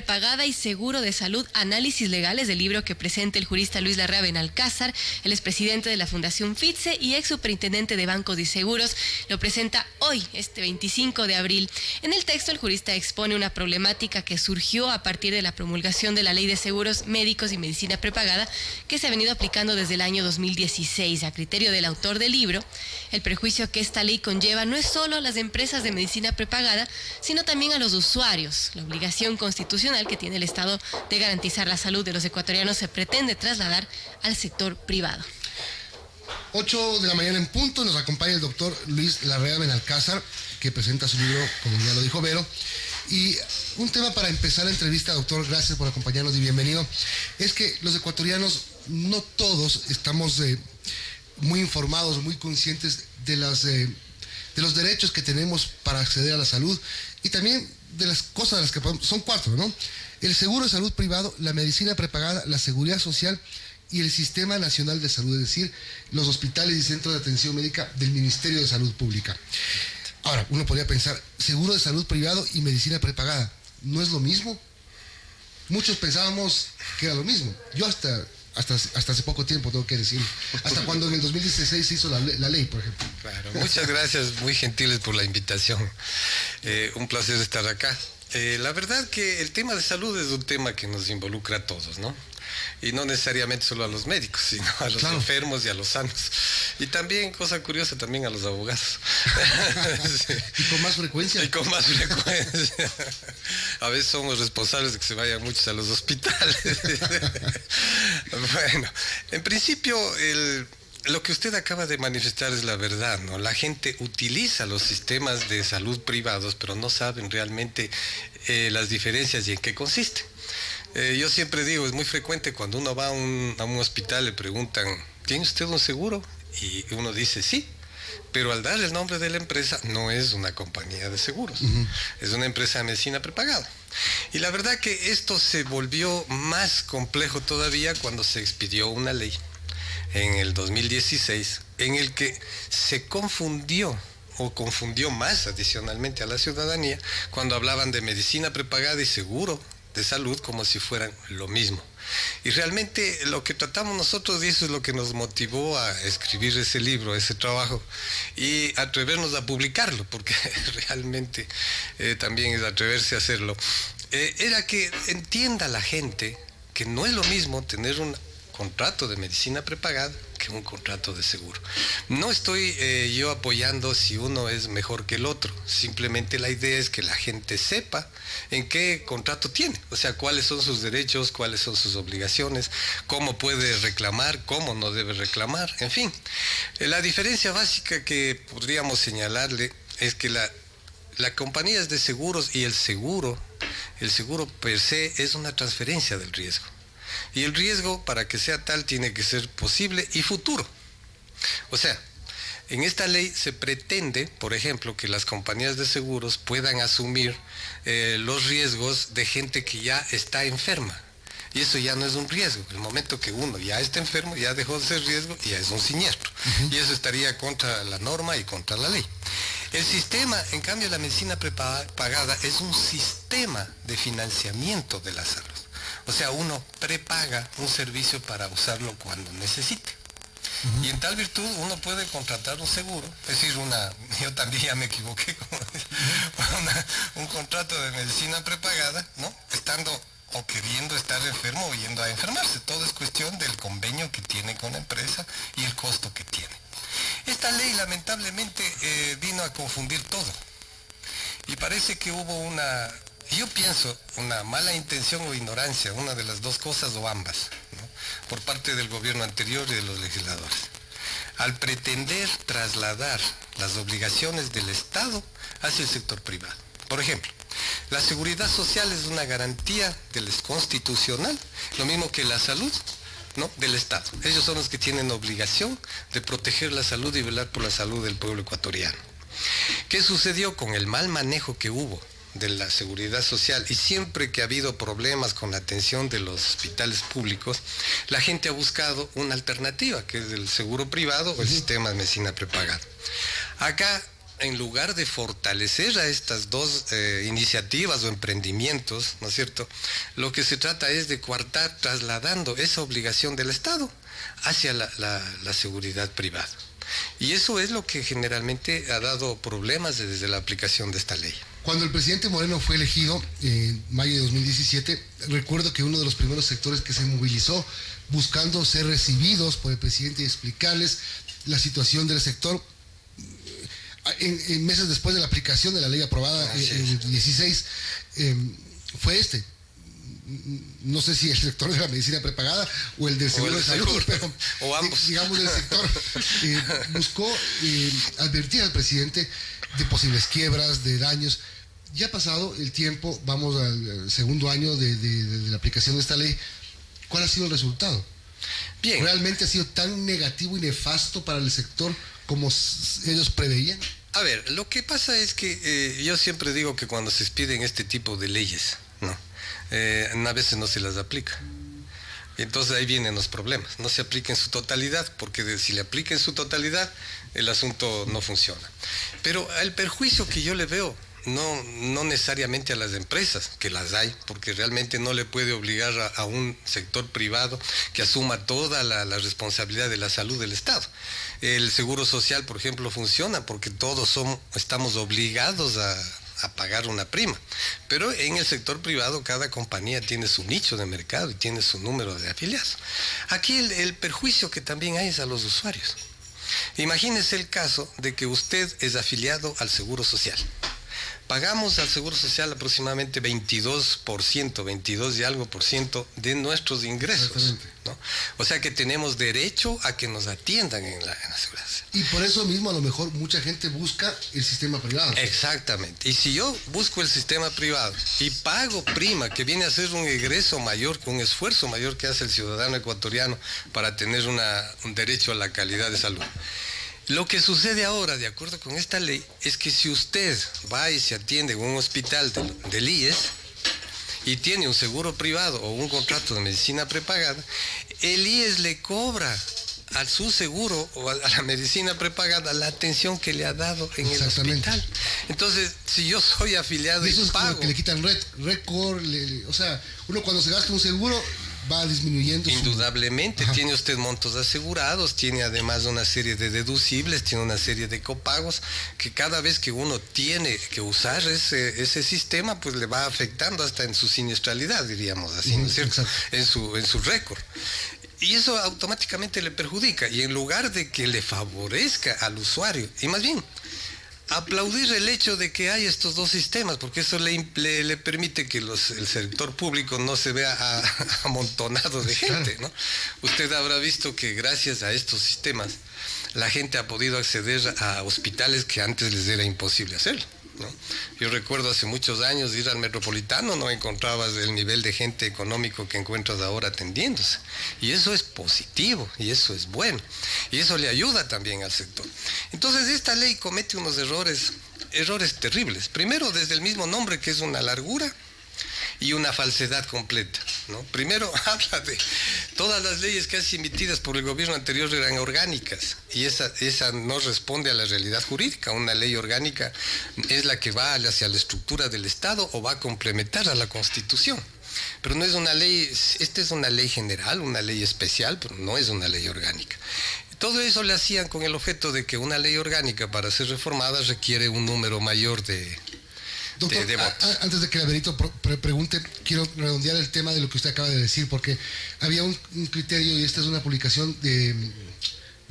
prepagada y seguro de salud, análisis legales, del libro que presenta el jurista Luis Larrea Benalcázar. Él es presidente de la Fundación FITSE y ex superintendente de bancos y seguros. Lo presenta hoy, este 25 de abril. En el texto, el jurista expone una problemática que surgió a partir de la promulgación de la Ley de Seguros Médicos y Medicina Prepagada, que se ha venido aplicando desde el año 2016. A criterio del autor del libro, el perjuicio que esta ley conlleva no es solo a las empresas de medicina prepagada, sino también a los usuarios. La obligación constitucional que tiene el Estado de garantizar la salud de los ecuatorianos se pretende trasladar al sector privado. 8 de la mañana en punto, nos acompaña el doctor Luis Larrea Benalcázar, que presenta su libro, como ya lo dijo Vero. Y un tema para empezar la entrevista, doctor, gracias por acompañarnos y bienvenido, es que los ecuatorianos, no todos, estamos muy informados, muy conscientes de los derechos que tenemos para acceder a la salud y también de las cosas de las que podemos, son 4, ¿no? El seguro de salud privado, la medicina prepagada, la seguridad social y el Sistema Nacional de Salud, es decir, los hospitales y centros de atención médica del Ministerio de Salud Pública. Ahora, uno podría pensar, seguro de salud privado y medicina prepagada, ¿no es lo mismo? Muchos pensábamos que era lo mismo. Yo hasta hace poco tiempo, tengo que decir, hasta cuando en el 2016 se hizo la ley, por ejemplo. Claro, muchas gracias, muy gentiles por la invitación. Un placer estar acá. La verdad que el tema de salud es un tema que nos involucra a todos, ¿no? Y no necesariamente solo a los médicos, sino a los enfermos y a los sanos. Y también, cosa curiosa, también a los abogados. Sí. Y con más frecuencia. Y con más frecuencia. A veces somos responsables de que se vayan muchos a los hospitales. Bueno, en principio, lo que usted acaba de manifestar es la verdad, ¿no? La gente utiliza los sistemas de salud privados, pero no saben realmente las diferencias y en qué consisten. Yo siempre digo, es muy frecuente cuando uno va a un hospital, le preguntan, ¿tiene usted un seguro? Y uno dice, sí, pero al dar el nombre de la empresa, no es una compañía de seguros, es una empresa de medicina prepagada. Y la verdad que esto se volvió más complejo todavía cuando se expidió una ley en el 2016, en el que se confundió más adicionalmente a la ciudadanía cuando hablaban de medicina prepagada y seguro de salud como si fueran lo mismo. Y realmente lo que tratamos nosotros, y eso es lo que nos motivó a escribir ese libro, ese trabajo, y atrevernos a publicarlo, porque realmente también es atreverse a hacerlo, era que entienda la gente que no es lo mismo tener un contrato de medicina prepagada que un contrato de seguro. No estoy yo apoyando si uno es mejor que el otro, simplemente la idea es que la gente sepa en qué contrato tiene, o sea, cuáles son sus derechos, cuáles son sus obligaciones, cómo puede reclamar, cómo no debe reclamar, en fin. La diferencia básica que podríamos señalarle es que las compañías de seguros y el seguro per se es una transferencia del riesgo. Y el riesgo, para que sea tal, tiene que ser posible y futuro. O sea, en esta ley se pretende, por ejemplo, que las compañías de seguros puedan asumir los riesgos de gente que ya está enferma. Y eso ya no es un riesgo. El momento que uno ya está enfermo, ya dejó de ser riesgo y ya es un siniestro. Y eso estaría contra la norma y contra la ley. El sistema, en cambio, la medicina prepagada es un sistema de financiamiento de la salud. O sea, uno prepaga un servicio para usarlo cuando necesite. Y en tal virtud uno puede contratar un seguro, es decir, yo también ya me equivoqué, un contrato de medicina prepagada, ¿no? Estando o queriendo estar enfermo o yendo a enfermarse. Todo es cuestión del convenio que tiene con la empresa y el costo que tiene. Esta ley lamentablemente vino a confundir todo. Y parece que hubo yo pienso, una mala intención o ignorancia, una de las dos cosas o ambas, ¿no? Por parte del gobierno anterior y de los legisladores, al pretender trasladar las obligaciones del Estado hacia el sector privado. Por ejemplo, la seguridad social es una garantía constitucional, lo mismo que la salud, ¿no?, del Estado. Ellos son los que tienen obligación de proteger la salud y velar por la salud del pueblo ecuatoriano. ¿Qué sucedió con el mal manejo que hubo de la seguridad social? Y siempre que ha habido problemas con la atención de los hospitales públicos, la gente ha buscado una alternativa, que es el seguro privado o el sistema de medicina prepagada. Acá en lugar de fortalecer a estas dos iniciativas o emprendimientos, ¿no es cierto?, lo que se trata es de coartar, trasladando esa obligación del Estado hacia la seguridad privada. Y eso es lo que generalmente ha dado problemas desde la aplicación de esta ley. Cuando el presidente Moreno fue elegido en mayo de 2017, recuerdo que uno de los primeros sectores que se movilizó buscando ser recibidos por el presidente y explicarles la situación del sector, en meses después de la aplicación de la ley aprobada en el 16, fue este. No sé si el sector de la medicina prepagada o el del seguro de salud, pero o ambos. Digamos el sector buscó advertir al presidente de posibles quiebras, de daños. Ya ha pasado el tiempo, vamos al segundo año de la aplicación de esta ley. ¿Cuál ha sido el resultado? Bien. ¿Realmente ha sido tan negativo y nefasto para el sector como ellos preveían? A ver, lo que pasa es que yo siempre digo que cuando se expiden este tipo de leyes, ¿no?, a veces no se las aplica. Y entonces ahí vienen los problemas. No se aplica en su totalidad, porque si le aplica en su totalidad, el asunto no funciona. Pero el perjuicio que yo le veo, no necesariamente a las empresas, que las hay, porque realmente no le puede obligar a un sector privado que asuma toda la responsabilidad de la salud del Estado. El seguro social, por ejemplo, funciona porque todos estamos obligados a pagar una prima. Pero en el sector privado cada compañía tiene su nicho de mercado y tiene su número de afiliados. Aquí el perjuicio que también hay es a los usuarios. Imagínese el caso de que usted es afiliado al Seguro Social. Pagamos al Seguro Social aproximadamente 22 y algo por ciento de nuestros ingresos, ¿no? O sea que tenemos derecho a que nos atiendan en la seguridad. Y por eso mismo a lo mejor mucha gente busca el sistema privado. Exactamente. Y si yo busco el sistema privado y pago prima, que viene a ser un egreso mayor, un esfuerzo mayor que hace el ciudadano ecuatoriano para tener un derecho a la calidad de salud. Lo que sucede ahora, de acuerdo con esta ley, es que si usted va y se atiende en un hospital del IES y tiene un seguro privado o un contrato de medicina prepagada, el IES le cobra a su seguro o a la medicina prepagada la atención que le ha dado en el hospital. Entonces, si yo soy afiliado y eso y es pago... como que le quitan récord, o sea, uno cuando se gasta un seguro va disminuyendo. Indudablemente, tiene usted montos asegurados, tiene además una serie de deducibles, tiene una serie de copagos, que cada vez que uno tiene que usar ese sistema, pues le va afectando hasta en su siniestralidad, diríamos así, ¿no es cierto? En su récord. Y eso automáticamente le perjudica, y en lugar de que le favorezca al usuario, y más bien, aplaudir el hecho de que hay estos dos sistemas, porque eso le permite que el sector público no se vea amontonado de gente, ¿no? Usted habrá visto que gracias a estos sistemas la gente ha podido acceder a hospitales que antes les era imposible hacerlo, ¿no? Yo recuerdo hace muchos años ir al Metropolitano, no encontrabas el nivel de gente económico que encuentras ahora atendiéndose. Y eso es positivo, y eso es bueno. Y eso le ayuda también al sector. Entonces esta ley comete unos errores terribles. Primero, desde el mismo nombre, que es una largura y una falsedad completa, ¿no? Primero habla de todas las leyes casi emitidas por el gobierno anterior eran orgánicas, y esa no responde a la realidad jurídica. Una ley orgánica es la que va hacia la estructura del Estado o va a complementar a la Constitución. Pero no es una ley, esta es una ley general, una ley especial, pero no es una ley orgánica. Todo eso le hacían con el objeto de que una ley orgánica, para ser reformada, requiere un número mayor de Doctor, votos. Antes de que la Benito pregunte, quiero redondear el tema de lo que usted acaba de decir, porque había un criterio, y esta es una publicación de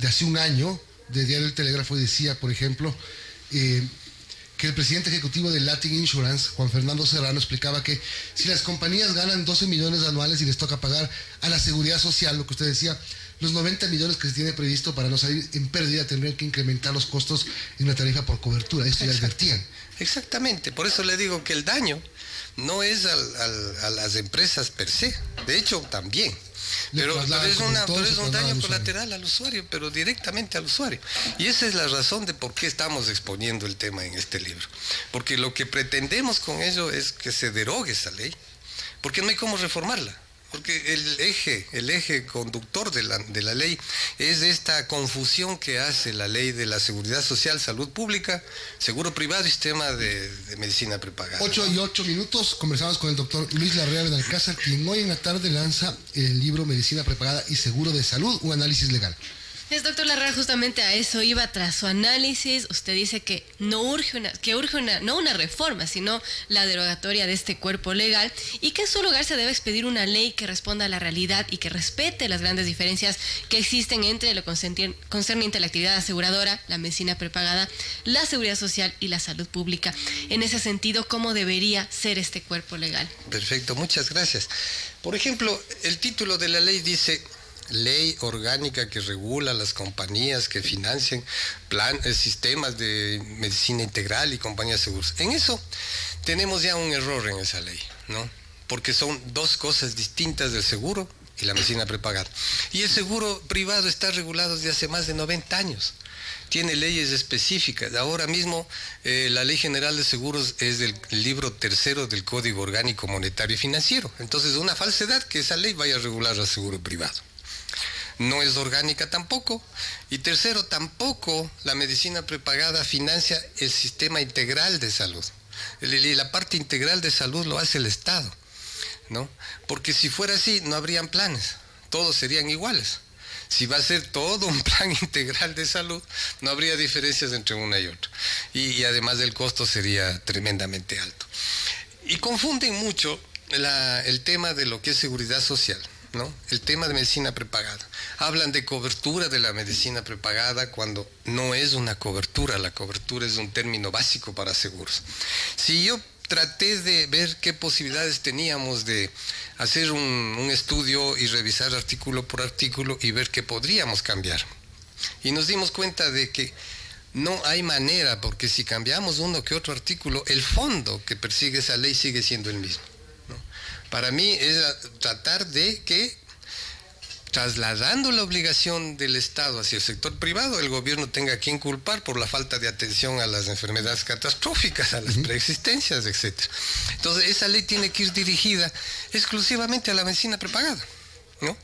hace un año, de Diario El Telégrafo, y decía, por ejemplo, que el presidente ejecutivo de Latin Insurance, Juan Fernando Serrano, explicaba que si las compañías ganan 12 millones anuales y les toca pagar a la seguridad social, lo que usted decía, los 90 millones que se tiene previsto para no salir en pérdida, tendrían que incrementar los costos en la tarifa por cobertura. Esto ya advertían. Exactamente, por eso le digo que el daño no es a las empresas per se, de hecho también, pero es un daño colateral al usuario, pero directamente al usuario. Y esa es la razón de por qué estamos exponiendo el tema en este libro, porque lo que pretendemos con ello es que se derogue esa ley, porque no hay cómo reformarla. porque el eje conductor de la ley es esta confusión que hace la ley de la seguridad social, salud pública, seguro privado y sistema de medicina prepagada. 8:08, conversamos con el doctor Luis Larrea Benalcázar, quien hoy en la tarde lanza el libro Medicina Prepagada y Seguro de Salud, un análisis legal. Es, doctor Larrea, justamente a eso iba tras su análisis. Usted dice que no urge una reforma, sino la derogatoria de este cuerpo legal, y que en su lugar se debe expedir una ley que responda a la realidad y que respete las grandes diferencias que existen entre lo concerniente a la actividad aseguradora, la medicina prepagada, la seguridad social y la salud pública. En ese sentido, ¿cómo debería ser este cuerpo legal? Perfecto, muchas gracias. Por ejemplo, el título de la ley dice: Ley orgánica que regula las compañías que financien sistemas de medicina integral y compañías de seguros. En eso tenemos ya un error en esa ley, ¿no? Porque son dos cosas distintas del seguro y la medicina prepagada. Y el seguro privado está regulado desde hace más de 90 años. Tiene leyes específicas. Ahora mismo la Ley General de Seguros es del libro 3 del Código Orgánico Monetario y Financiero. Entonces es una falsedad que esa ley vaya a regular al seguro privado. No es orgánica tampoco. Y tercero, tampoco la medicina prepagada financia el sistema integral de salud. La parte integral de salud lo hace el Estado, ¿no? Porque si fuera así, no habrían planes, todos serían iguales. Si va a ser todo un plan integral de salud, no habría diferencias entre una y otra. Y además el costo sería tremendamente alto. Y confunden mucho el tema de lo que es seguridad social, ¿no? El tema de medicina prepagada. Hablan de cobertura de la medicina prepagada cuando no es una cobertura. La cobertura es un término básico para seguros. Si yo traté de ver qué posibilidades teníamos de hacer un estudio y revisar artículo por artículo y ver qué podríamos cambiar. Y nos dimos cuenta de que no hay manera, porque si cambiamos uno que otro artículo, el fondo que persigue esa ley sigue siendo el mismo, ¿no? Para mí es tratar de que, trasladando la obligación del Estado hacia el sector privado, el gobierno tenga que inculpar por la falta de atención a las enfermedades catastróficas, a las preexistencias, etc. Entonces, esa ley tiene que ir dirigida exclusivamente a la medicina prepagada, ¿no?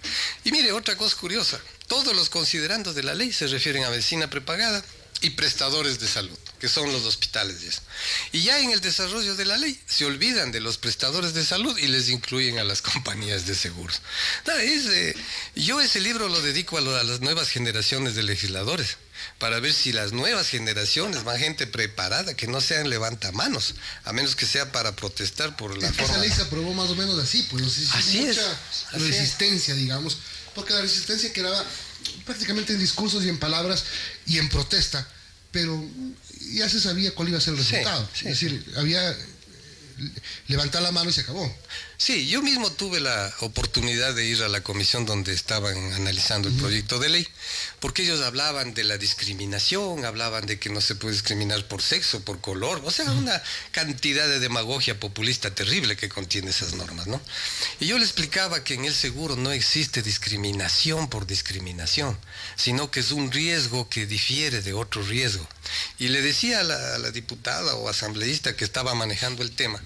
Y mire, otra cosa curiosa, todos los considerandos de la ley se refieren a medicina prepagada y prestadores de salud, que son los hospitales y eso. Y ya en el desarrollo de la ley se olvidan de los prestadores de salud y les incluyen a las compañías de seguros. Yo ese libro lo dedico a las nuevas generaciones de legisladores, para ver si las nuevas generaciones, más gente preparada, que no sean levantamanos, a menos que sea para protestar por la forma. Esa ley se aprobó más o menos así, pues así mucha resistencia, digamos, porque la resistencia quedaba prácticamente en discursos y en palabras y en protesta, pero ya se sabía cuál iba a ser el resultado. Es decir, había levantar la mano y se acabó. Sí, yo mismo tuve la oportunidad de ir a la comisión donde estaban analizando el proyecto de ley, porque ellos hablaban de la discriminación, hablaban de que no se puede discriminar por sexo, por color, o sea, una cantidad de demagogia populista terrible que contiene esas normas, ¿no? Y yo le explicaba que en el seguro no existe discriminación por discriminación, sino que es un riesgo que difiere de otro riesgo. Y le decía a la diputada o asambleísta que estaba manejando el tema,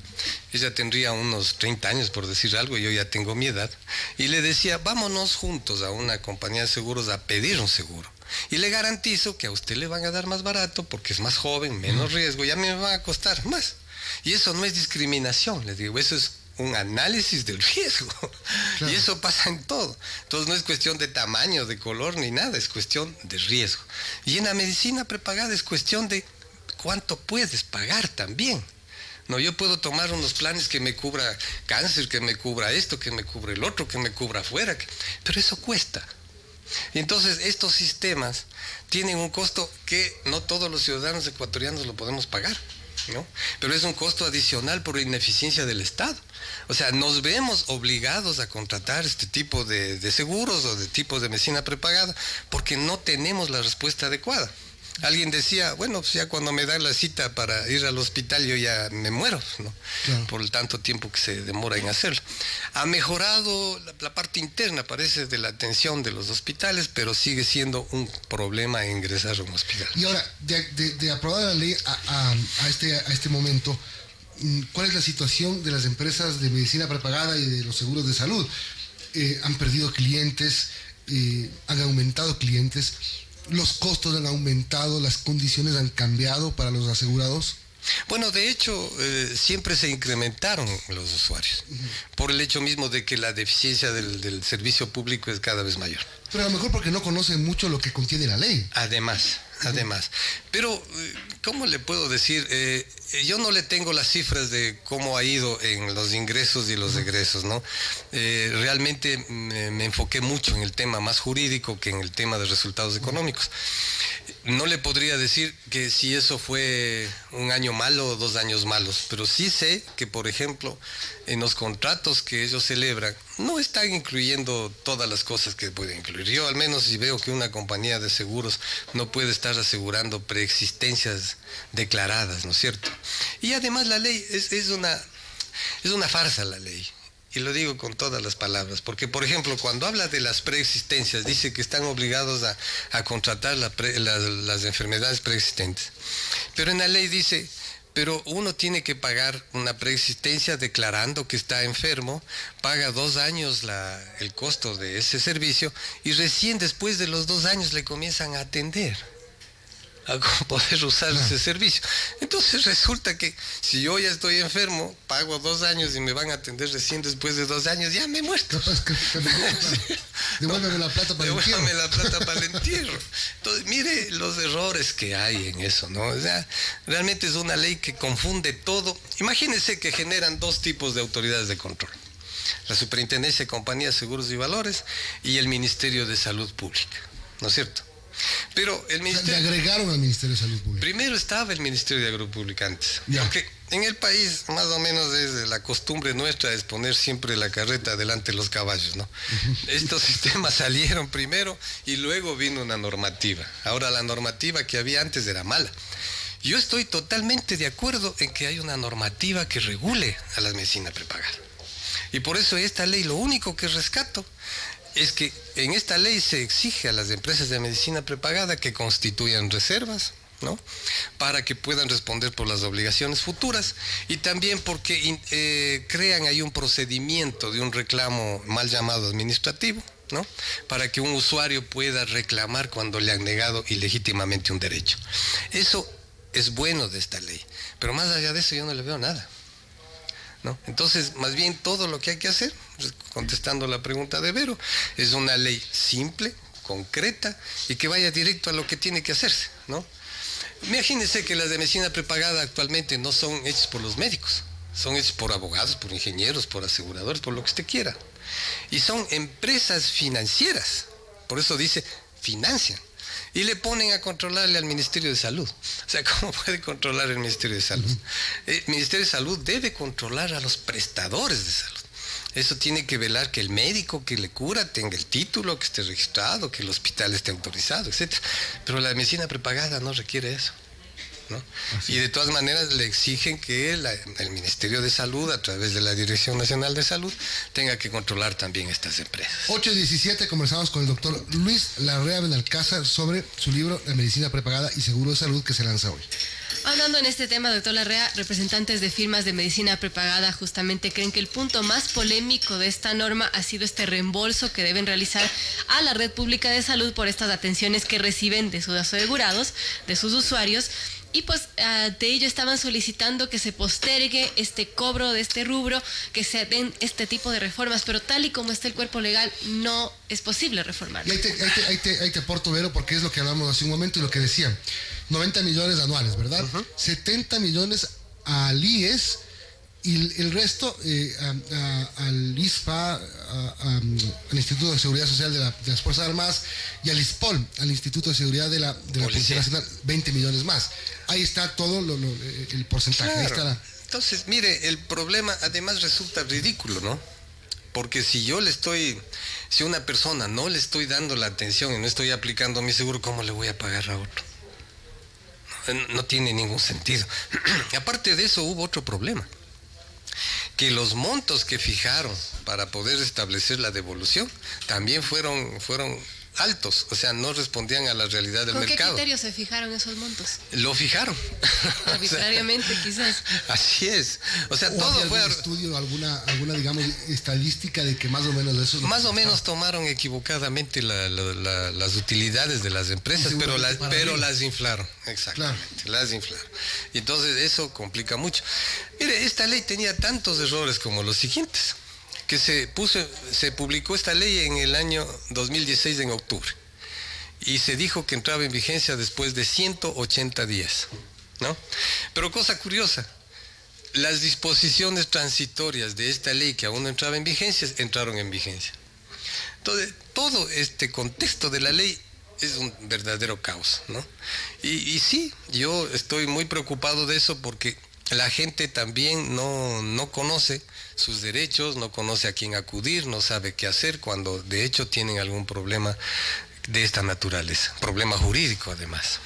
ella tendría unos 30 años por decir algo, yo ya tengo mi edad, y le decía, vámonos juntos a una compañía de seguros a pedir un seguro. Y le garantizo que a usted le van a dar más barato porque es más joven, menos riesgo, y a mí me va a costar más. Y eso no es discriminación, les digo, eso es un análisis del riesgo. Claro. Y eso pasa en todo. Entonces no es cuestión de tamaño, de color, ni nada, es cuestión de riesgo. Y en la medicina prepagada es cuestión de cuánto puedes pagar también. No, yo puedo tomar unos planes que me cubra cáncer, que me cubra esto, que me cubra el otro, que me cubra afuera, pero eso cuesta. Y entonces estos sistemas tienen un costo que no todos los ciudadanos ecuatorianos lo podemos pagar, ¿no? Pero es un costo adicional por ineficiencia del Estado. O sea, nos vemos obligados a contratar este tipo de seguros o de tipos de medicina prepagada porque no tenemos la respuesta adecuada. Alguien decía, bueno, pues ya cuando me dan la cita para ir al hospital yo ya me muero, ¿no? Claro. Por el tanto tiempo que se demora en hacerlo. Ha mejorado la parte interna, parece, de la atención de los hospitales, pero sigue siendo un problema ingresar a un hospital. Y ahora, de aprobada la ley a este momento, ¿cuál es la situación de las empresas de medicina prepagada y de los seguros de salud? han perdido clientes, han aumentado clientes, los costos han aumentado, las condiciones han cambiado para los asegurados. Bueno, de hecho, siempre se incrementaron los usuarios, por el hecho mismo de que la deficiencia del servicio público es cada vez mayor. Pero a lo mejor porque no conocen mucho lo que contiene la ley. Además. Pero, ¿cómo le puedo decir? Yo no le tengo las cifras de cómo ha ido en los ingresos y los egresos, ¿no? Realmente me enfoqué mucho en el tema más jurídico que en el tema de resultados económicos. No le podría decir que si eso fue un año malo o 2 años malos, pero sí sé que, por ejemplo, en los contratos que ellos celebran, no están incluyendo todas las cosas que pueden incluir. Yo al menos si veo que una compañía de seguros no puede estar asegurando preexistencias declaradas, ¿no es cierto? Y además la ley es una farsa la ley. Y lo digo con todas las palabras, porque por ejemplo, cuando habla de las preexistencias, dice que están obligados a contratar las enfermedades preexistentes. Pero en la ley dice, pero uno tiene que pagar una preexistencia declarando que está enfermo, paga 2 años el costo de ese servicio y recién después de los 2 años le comienzan a atender, a poder usar ese servicio. Entonces resulta que si yo ya estoy enfermo, pago 2 años y me van a atender recién después de 2 años, ya me he muerto. Devuélveme la plata para el entierro. Devuélveme la plata para el entierro. Entonces, mire los errores que hay en eso, ¿no? O sea, realmente es una ley que confunde todo. Imagínense que generan 2 tipos de autoridades de control: la Superintendencia de Compañías, Seguros y Valores y el Ministerio de Salud Pública, ¿no es cierto? Pero el ministerio... Le agregaron al Ministerio de Salud Pública. Primero estaba el Ministerio de Agro Pública antes. Ya. Porque en el país, más o menos, es la costumbre nuestra es poner siempre la carreta delante de los caballos, ¿no? Estos sistemas salieron primero y luego vino una normativa. Ahora, la normativa que había antes era mala. Yo estoy totalmente de acuerdo en que hay una normativa que regule a la medicina prepagada. Y por eso esta ley, lo único que rescato es que en esta ley se exige a las empresas de medicina prepagada que constituyan reservas, ¿no?, para que puedan responder por las obligaciones futuras, y también porque crean ahí un procedimiento de un reclamo mal llamado administrativo, ¿no?, para que un usuario pueda reclamar cuando le han negado ilegítimamente un derecho. Eso es bueno de esta ley, pero más allá de eso yo no le veo nada, ¿no? Entonces, más bien todo lo que hay que hacer, contestando la pregunta de Vero, es una ley simple, concreta y que vaya directo a lo que tiene que hacerse, ¿no? Imagínense que las de medicina prepagada actualmente no son hechas por los médicos, son hechas por abogados, por ingenieros, por aseguradores, por lo que usted quiera. Y son empresas financieras, por eso dice financian. Y le ponen a controlarle al Ministerio de Salud. O sea, ¿cómo puede controlar el Ministerio de Salud? El Ministerio de Salud debe controlar a los prestadores de salud. Eso tiene que velar que el médico que le cura tenga el título, que esté registrado, que el hospital esté autorizado, etc. Pero la medicina prepagada no requiere eso, ¿no? Y de todas maneras le exigen que el Ministerio de Salud, a través de la Dirección Nacional de Salud, tenga que controlar también estas empresas. 8:17, conversamos con el doctor Luis Larrea Benalcázar sobre su libro La medicina prepagada y seguro de salud, que se lanza hoy. Hablando en este tema, doctor Larrea, representantes de firmas de medicina prepagada justamente creen que el punto más polémico de esta norma ha sido este reembolso que deben realizar a la red pública de salud por estas atenciones que reciben de sus asegurados, de sus usuarios. Y pues de ello estaban solicitando que se postergue este cobro de este rubro, que se den este tipo de reformas, pero tal y como está el cuerpo legal, no es posible reformarlo. Y ahí te aporto, Vero, porque es lo que hablamos hace un momento y lo que decían. 90 millones anuales, ¿verdad? 70 millones al IES y el resto al ISPA, al Instituto de Seguridad Social de las Fuerzas Armadas, y al ISPOL, al Instituto de Seguridad de la Policía Nacional, 20 millones más. Ahí está todo el porcentaje. Claro. Ahí está Entonces, mire, el problema además resulta ridículo, ¿no? Porque si una persona no le estoy dando la atención y no estoy aplicando mi seguro, ¿cómo le voy a pagar a otro? No tiene ningún sentido. Aparte de eso, hubo otro problema. Que los montos que fijaron para poder establecer la devolución también fueron altos, o sea, no respondían a la realidad del ¿Con mercado. qué criterios se fijaron esos montos? Lo fijaron. Arbitrariamente, quizás. Así es. O sea, ¿O todo había fue... algún estudio, alguna, digamos, estadística de que más o menos de eso... Más o menos tomaron equivocadamente las utilidades de las empresas, pero las inflaron, exactamente, claro. Las inflaron. Y entonces eso complica mucho. Mire, esta ley tenía tantos errores como los siguientes, que se publicó esta ley en el año 2016 en octubre, y se dijo que entraba en vigencia después de 180 días, ¿no? Pero cosa curiosa, las disposiciones transitorias de esta ley que aún no entraba en vigencia, entraron en vigencia. Entonces, todo este contexto de la ley es un verdadero caos, ¿no? Y sí, yo estoy muy preocupado de eso porque la gente también no conoce sus derechos, no conoce a quién acudir, no sabe qué hacer cuando de hecho tienen algún problema de esta naturaleza, problema jurídico además.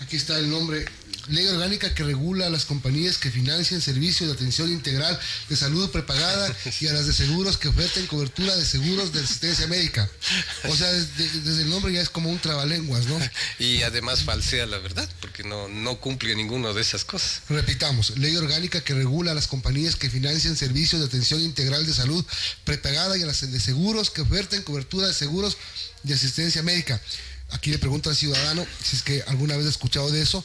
Aquí está el nombre: Ley orgánica que regula a las compañías que financian servicios de atención integral de salud prepagada y a las de seguros que oferten cobertura de seguros de asistencia médica. O sea, desde el nombre ya es como un trabalenguas, ¿no? Y además falsea la verdad, porque no cumple ninguna de esas cosas. Repitamos: ley orgánica que regula a las compañías que financian servicios de atención integral de salud prepagada y a las de seguros que oferten cobertura de seguros de asistencia médica. Aquí le pregunto al ciudadano si es que alguna vez ha escuchado de eso,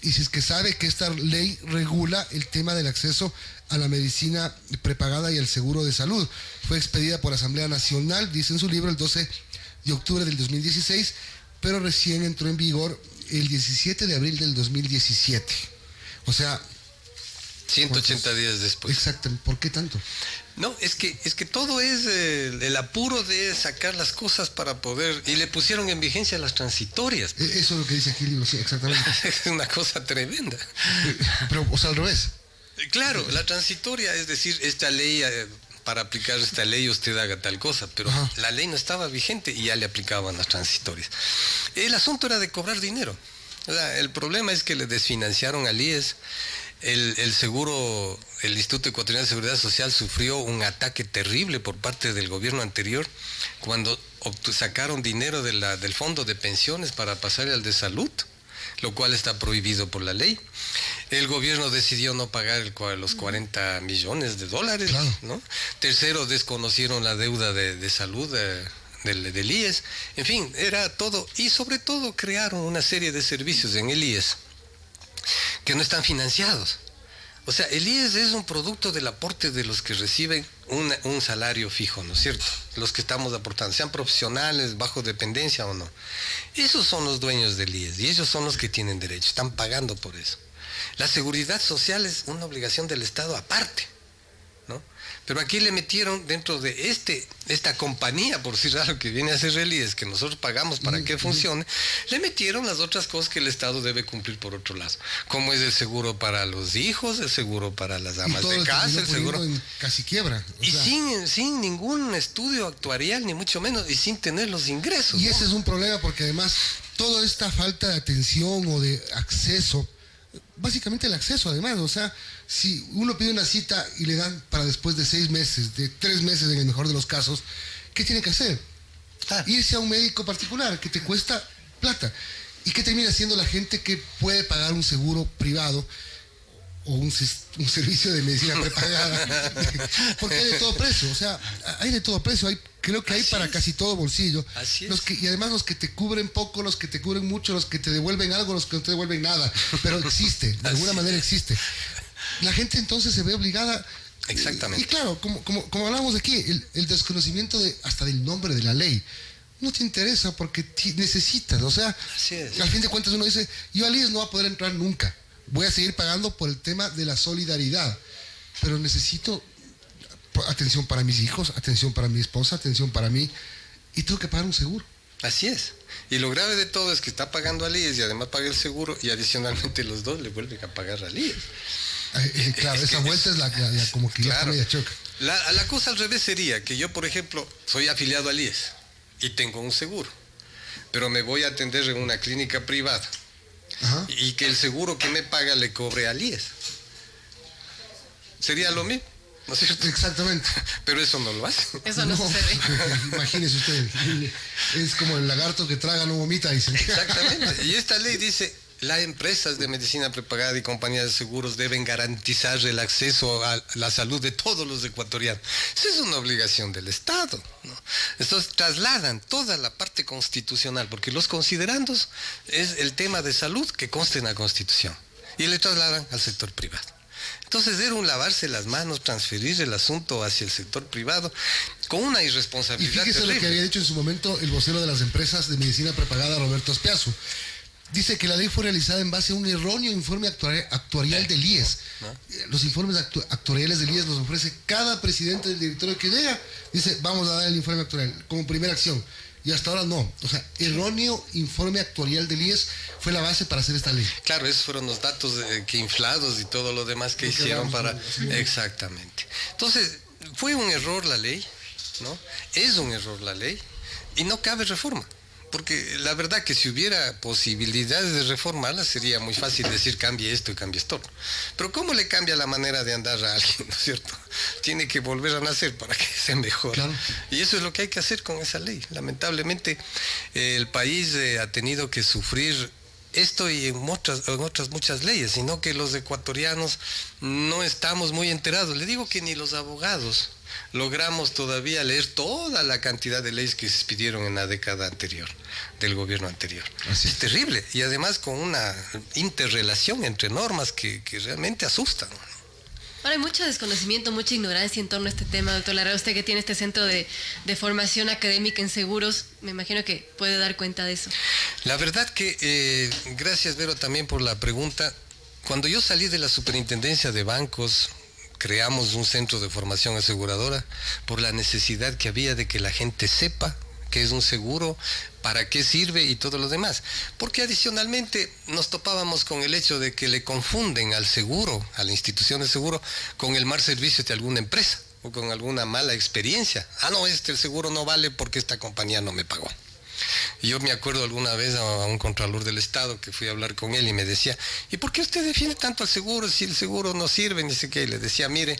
y si es que sabe que esta ley regula el tema del acceso a la medicina prepagada y al seguro de salud. Fue expedida por la Asamblea Nacional, dice en su libro, el 12 de octubre del 2016, pero recién entró en vigor el 17 de abril del 2017. O sea... 180 días después. Exacto. ¿Por qué tanto? No, es que todo es el apuro de sacar las cosas para poder... Y le pusieron en vigencia las transitorias. Eso es lo que dice aquí el libro, sí, exactamente. Es una cosa tremenda. Pero, o sea, al revés. Claro, la transitoria, es decir, esta ley... para aplicar esta ley usted haga tal cosa, pero Ajá. La ley no estaba vigente y ya le aplicaban las transitorias. El asunto era de cobrar dinero. O sea, el problema es que le desfinanciaron al IES. El seguro, el Instituto Ecuatoriano de Seguridad Social sufrió un ataque terrible por parte del gobierno anterior cuando sacaron dinero del fondo de pensiones para pasar al de salud, lo cual está prohibido por la ley. El gobierno decidió no pagar los 40 millones de dólares, claro. ¿no? Tercero, desconocieron la deuda de salud del IES. En fin, era todo. Y sobre todo crearon una serie de servicios en el IES que no están financiados. O sea, el IES es un producto del aporte de los que reciben un salario fijo, ¿no es cierto? Los que estamos aportando, sean profesionales, bajo dependencia o no. Esos son los dueños del IES y ellos son los que tienen derecho, están pagando por eso. La seguridad social es una obligación del Estado aparte, ¿no? Pero aquí le metieron dentro de esta compañía, por decir algo, que viene a ser el IES, que nosotros pagamos para que funcione, le metieron las otras cosas que el Estado debe cumplir por otro lado, como es el seguro para los hijos, el seguro para las amas de casa, el seguro... En casi quiebra. Y sin ningún estudio actuarial, ni mucho menos, y sin tener los ingresos. Y ¿no? ese es un problema porque además toda esta falta de atención o de acceso, básicamente el acceso además, o sea, si uno pide una cita y le dan para después de 6 meses, de 3 meses en el mejor de los casos, ¿qué tiene que hacer? Claro. Irse a un médico particular que te cuesta plata. ¿Y qué termina haciendo la gente que puede pagar un seguro privado o un servicio de medicina prepagada? Porque hay de todo precio, o sea, hay de todo precio, creo que hay Así para es. casi todo bolsillo. Así es. Y además los que te cubren poco, los que te cubren mucho, los que te devuelven algo, los que no te devuelven nada, pero existe, de alguna manera existe. La gente entonces se ve obligada. Exactamente. Y claro, como hablamos aquí, el desconocimiento hasta del nombre de la ley no te interesa porque necesitas, o sea, Así es. al fin de cuentas uno dice, yo al IES no voy a poder entrar nunca, voy a seguir pagando por el tema de la solidaridad, pero necesito atención para mis hijos, atención para mi esposa, atención para mí, y tengo que pagar un seguro. Así es. Y lo grave de todo es que está pagando al IES y además paga el seguro y adicionalmente los dos le vuelven a pagar al IES. Claro, esa vuelta es la como que ya está media choca. La cosa al revés sería que yo, por ejemplo, soy afiliado al IES y tengo un seguro, pero me voy a atender en una clínica privada. Ajá. Y que el seguro que me paga le cobre al IES. ¿Sería lo mismo? ¿no es cierto? Exactamente. Pero eso no lo hace. Eso no sucede. Imagínese usted, es como el lagarto que traga no vomita, dicen. Exactamente. Y esta ley dice, las empresas de medicina prepagada y compañías de seguros deben garantizar el acceso a la salud de todos los ecuatorianos. Eso es una obligación del Estado, ¿no? Entonces trasladan toda la parte constitucional, porque los considerandos es el tema de salud que consta en la Constitución, y le trasladan al sector privado. Entonces era un lavarse las manos, transferir el asunto hacia el sector privado con una Y irresponsabilidad fíjese terrible. lo que había dicho en su momento el vocero de las empresas de medicina prepagada, Roberto Aspiazu. Dice que la ley fue realizada en base a un erróneo informe actuarial del IES. ¿No? Los informes actuariales del IES los ofrece cada presidente del directorio que llega. Dice, vamos a dar el informe actuarial como primera acción. Y hasta ahora no. O sea, erróneo informe actuarial del IES fue la base para hacer esta ley. Claro, esos fueron los datos que inflados y todo lo demás que hicieron para... Exactamente. Entonces, fue un error la ley, ¿no? Es un error la ley y no cabe reforma. Porque la verdad que si hubiera posibilidades de reformarla sería muy fácil decir cambie esto y cambie esto. Pero ¿cómo le cambia la manera de andar a alguien, ¿no es cierto? Tiene que volver a nacer para que sea mejor. Claro. Y eso es lo que hay que hacer con esa ley. Lamentablemente el país ha tenido que sufrir esto y en otras muchas leyes, sino que los ecuatorianos no estamos muy enterados. Le digo que ni los abogados logramos todavía leer toda la cantidad de leyes que se expidieron en la década anterior, del gobierno anterior. Así es terrible, y además con una interrelación entre normas que realmente asustan. Ahora hay mucho desconocimiento, mucha ignorancia en torno a este tema, doctor Larrea. Usted que tiene este centro de formación académica en seguros, me imagino que puede dar cuenta de eso. La verdad que, gracias Vero también por la pregunta, cuando yo salí de la superintendencia de bancos, creamos un centro de formación aseguradora por la necesidad que había de que la gente sepa qué es un seguro, para qué sirve y todo lo demás. Porque adicionalmente nos topábamos con el hecho de que le confunden al seguro, a la institución de seguro, con el mal servicio de alguna empresa o con alguna mala experiencia. Ah, no, el seguro no vale porque esta compañía no me pagó. Y yo me acuerdo alguna vez a un contralor del Estado que fui a hablar con él y me decía, ¿y por qué usted defiende tanto al seguro si el seguro no sirve? Ni sé qué. Y le decía, mire,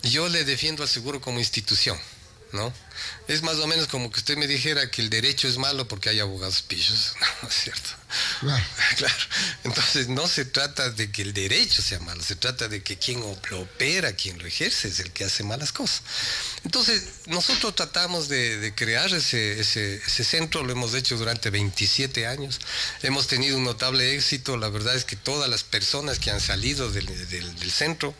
yo le defiendo al seguro como institución, ¿no? Es más o menos como que usted me dijera que el derecho es malo porque hay abogados pillos, ¿no es cierto? Claro. Claro. Entonces no se trata de que el derecho sea malo, se trata de que quien lo opera, quien lo ejerce, es el que hace malas cosas. Entonces nosotros tratamos de crear ese centro, lo hemos hecho durante 27 años, hemos tenido un notable éxito. La verdad es que todas las personas que han salido del centro,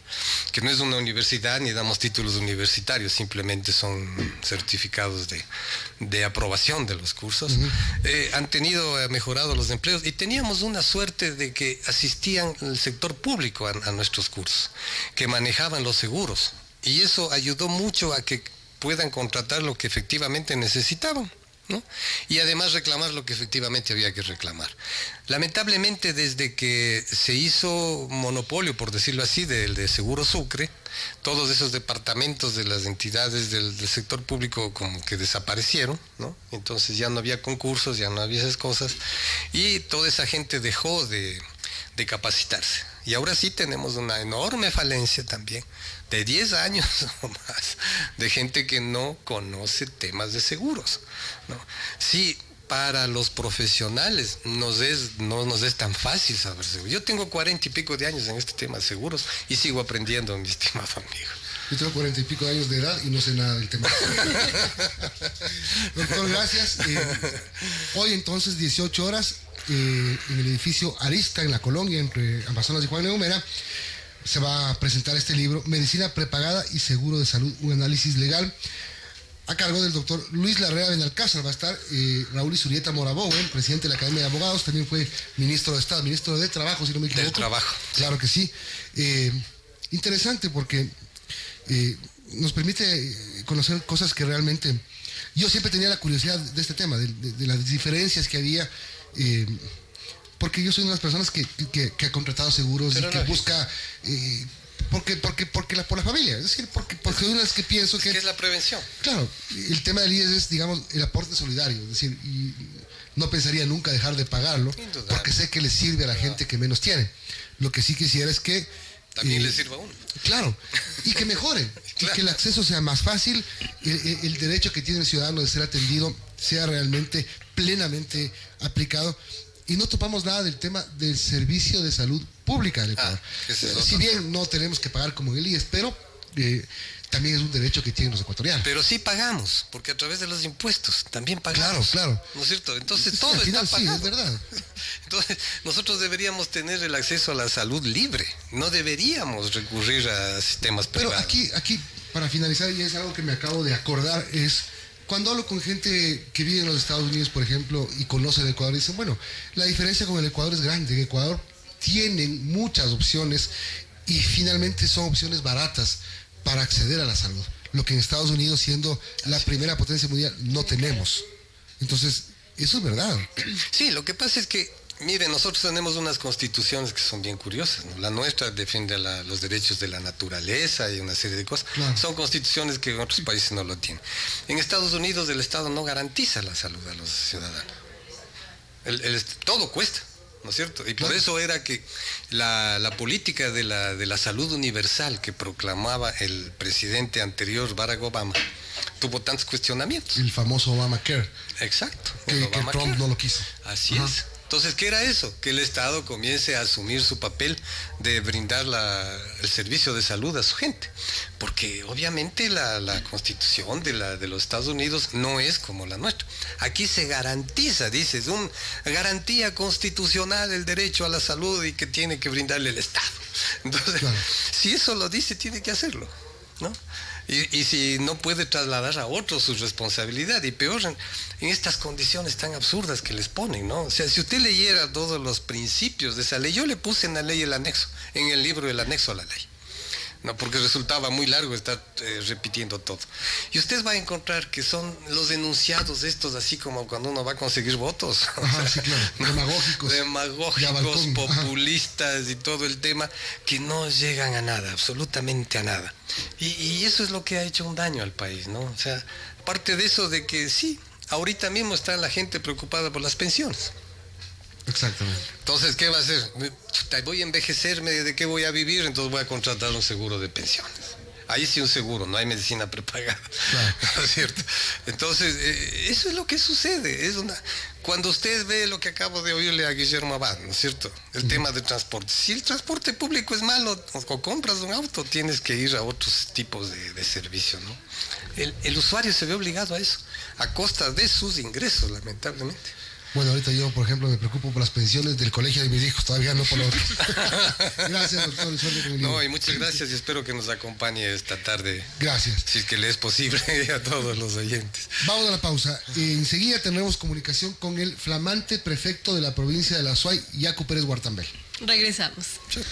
que no es una universidad ni damos títulos universitarios, simplemente son certificados de aprobación de los cursos, han mejorado los empleos, y teníamos una suerte de que asistían el sector público a nuestros cursos, que manejaban los seguros, y eso ayudó mucho a que puedan contratar lo que efectivamente necesitaban, ¿no? Y además reclamar lo que efectivamente había que reclamar. Lamentablemente, desde que se hizo monopolio, por decirlo así, de Seguro Sucre, todos esos departamentos de las entidades del sector público como que desaparecieron, ¿no? Entonces ya no había concursos, ya no había esas cosas, y toda esa gente dejó de capacitarse. Y ahora sí tenemos una enorme falencia también, de 10 años o más, de gente que no conoce temas de seguros, ¿no? Sí, para los profesionales no nos es tan fácil saber seguros. Yo tengo 40 y pico de años en este tema de seguros y sigo aprendiendo, mi estimado amigo. Yo tengo 40 y pico de años de edad y no sé nada del tema. Doctor, gracias. Hoy entonces, 18 horas, en el edificio Arista, en la Colonia, entre Amazonas y Juan Neumera, se va a presentar este libro, Medicina Prepagada y Seguro de Salud, un análisis legal, a cargo del doctor Luis Larrea Benalcázar. Va a estar Raúl Isurieta Morabowen, presidente de la Academia de Abogados, también fue ministro de Estado, ministro de Trabajo, si no me equivoco. Del Trabajo. Claro que sí. Interesante porque nos permite conocer cosas que realmente... Yo siempre tenía la curiosidad de este tema, de las diferencias que había, porque yo soy una de las personas que ha contratado seguros. Pero y que busca... por la familia, es decir, porque una vez que pienso que es la prevención. Claro, el tema del IES es, digamos, el aporte solidario, es decir, y no pensaría nunca dejar de pagarlo, porque sé que le sirve a la gente que menos tiene. Lo que sí quisiera es que también le sirva a uno. Claro, y que mejoren, Claro. y que el acceso sea más fácil, el derecho que tiene el ciudadano de ser atendido sea realmente plenamente aplicado. Y no topamos nada del tema del servicio de salud pública del Ecuador. Ese es otro Si bien no tenemos que pagar como en el IES, pero también es un derecho que tienen los ecuatorianos. Pero sí pagamos, porque a través de los impuestos también pagamos. Claro. ¿No es cierto? Entonces Sí, todo al está final sí, pagado. es verdad. Entonces nosotros deberíamos tener el acceso a la salud libre. No deberíamos recurrir a sistemas Pero privados. aquí, para finalizar, y es algo que me acabo de acordar, es cuando hablo con gente que vive en los Estados Unidos, por ejemplo, y conoce el Ecuador, dicen, bueno, la diferencia con el Ecuador es grande. En Ecuador tienen muchas opciones y finalmente son opciones baratas para acceder a la salud. Lo que en Estados Unidos, siendo la primera potencia mundial, no tenemos. Entonces, eso es verdad. Sí, lo que pasa es que, miren, nosotros tenemos unas constituciones que son bien curiosas, ¿no? La nuestra defiende los derechos de la naturaleza y una serie de cosas. Claro. Son constituciones que en otros países no lo tienen. En Estados Unidos el Estado no garantiza la salud a los ciudadanos. Todo cuesta, ¿no es cierto? Y por Claro. eso era que la política de la salud universal que proclamaba el presidente anterior, Barack Obama, tuvo tantos cuestionamientos. El famoso Obamacare, Exacto. que el Obamacare. Trump no lo quiso. Así Ajá. es. Entonces, ¿qué era eso? Que el Estado comience a asumir su papel de brindar el servicio de salud a su gente. Porque obviamente la constitución de los Estados Unidos no es como la nuestra. Aquí se garantiza, dices, una garantía constitucional del derecho a la salud y que tiene que brindarle el Estado. Entonces, Claro. si eso lo dice, tiene que hacerlo, ¿no? Y si no puede trasladar a otros su responsabilidad, y peor en estas condiciones tan absurdas que les ponen, ¿no? O sea, si usted leyera todos los principios de esa ley, yo le puse en la ley el anexo, en el libro el anexo a la ley, ¿no? Porque resultaba muy largo estar repitiendo todo. Y usted va a encontrar que son los enunciados estos, así como cuando uno va a conseguir votos. Ajá, sí, claro. Demagógicos. De Demagógicos, balcón. populistas y todo el tema, que no llegan a nada, absolutamente a nada. Y eso es lo que ha hecho un daño al país, ¿no? O sea, aparte de eso de que sí, ahorita mismo está la gente preocupada por las pensiones. Exactamente. Entonces, ¿qué va a hacer? Chuta, voy a envejecerme, ¿de qué voy a vivir? Entonces voy a contratar un seguro de pensiones. Ahí sí un seguro, no hay medicina prepagada. Claro. ¿No es cierto? Entonces, eso es lo que sucede. Cuando usted ve lo que acabo de oírle a Guillermo Abad, ¿no es cierto? El tema de transporte. Si el transporte público es malo o compras un auto, tienes que ir a otros tipos de servicio, ¿no? El usuario se ve obligado a eso, a costa de sus ingresos, lamentablemente. Bueno, ahorita yo, por ejemplo, me preocupo por las pensiones del colegio de mis hijos, todavía no por lo otro. Gracias, doctor, y suerte con el libro. No, y muchas gracias y espero que nos acompañe esta tarde, Gracias. si es que le es posible a todos los oyentes. Vamos a la pausa. Enseguida tendremos comunicación con el flamante prefecto de la provincia de La Suay, Yacu Pérez Guartambel. Regresamos. Chao.